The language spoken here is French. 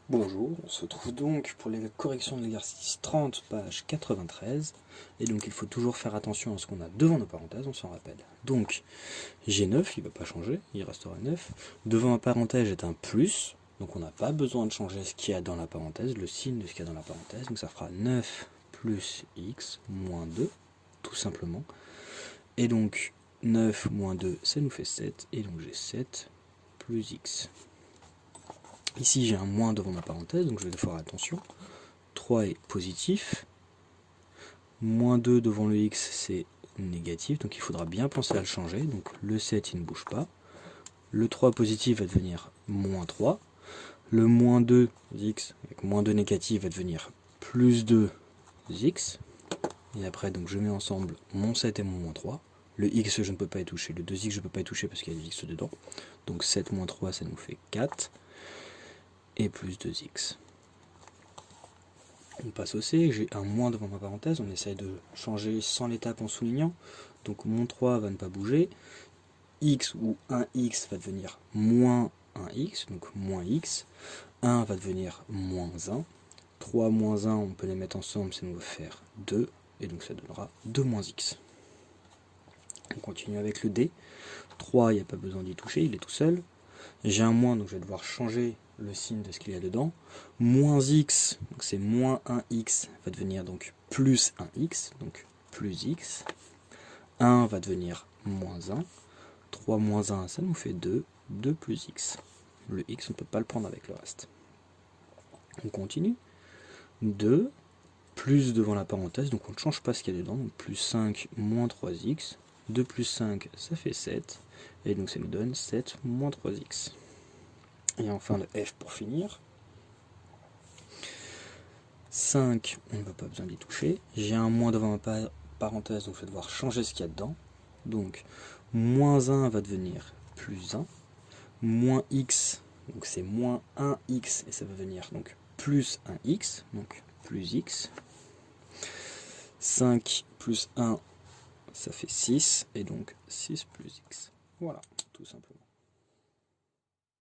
Bonjour, on se retrouve donc pour les corrections de l'exercice 30, page 93. Et donc il faut toujours faire attention à ce qu'on a devant nos parenthèses, on s'en rappelle. Donc G9, il ne va pas changer, il restera 9. Devant la parenthèse est un plus, donc on n'a pas besoin de changer ce qu'il y a dans la parenthèse, le signe de ce qu'il y a dans la parenthèse. Donc ça fera 9 plus x moins 2, tout simplement. Et donc 9 moins 2, ça nous fait 7, et donc j'ai 7 plus x. Ici j'ai un moins devant ma parenthèse, donc je vais faire attention. 3 est positif. Moins 2 devant le x c'est négatif, donc il faudra bien penser à le changer. Donc le 7 il ne bouge pas. Le 3 positif va devenir moins 3. Le moins 2x avec moins 2 négatif va devenir plus 2x. Et après donc je mets ensemble mon 7 et mon moins 3. Le x je ne peux pas y toucher, le 2x je ne peux pas y toucher parce qu'il y a des x dedans. Donc 7 moins 3 ça nous fait 4. Et plus 2x. On passe au C, j'ai un moins devant ma parenthèse, on essaye de changer sans l'étape en soulignant. Donc mon 3 va ne pas bouger, x ou 1x va devenir moins 1x, donc moins x, 1 va devenir moins 1, 3 moins 1 on peut les mettre ensemble, ça nous va faire 2, et donc ça donnera 2 moins x. On continue avec le D, 3 il n'y a pas besoin d'y toucher, il est tout seul. J'ai un moins, donc je vais devoir changer le signe de ce qu'il y a dedans. Moins x, donc c'est moins 1x, va devenir donc plus 1x, donc plus x. 1 va devenir moins 1. 3 moins 1, ça nous fait 2. 2 plus x. Le x, on ne peut pas le prendre avec le reste. On continue. 2, plus devant la parenthèse, donc on ne change pas ce qu'il y a dedans. Donc plus 5 moins 3x. 2 plus 5, ça fait 7. Et donc ça nous donne 7 moins 3x. Et enfin le F pour finir. 5, on ne va pas besoin d'y toucher. J'ai un moins devant ma parenthèse, donc je vais devoir changer ce qu'il y a dedans. Donc moins 1 va devenir plus 1. Moins x, donc c'est moins 1x, et ça va venir donc plus 1x, donc plus x. 5 plus 1, ça fait 6, et donc 6 plus x. Voilà, tout simplement.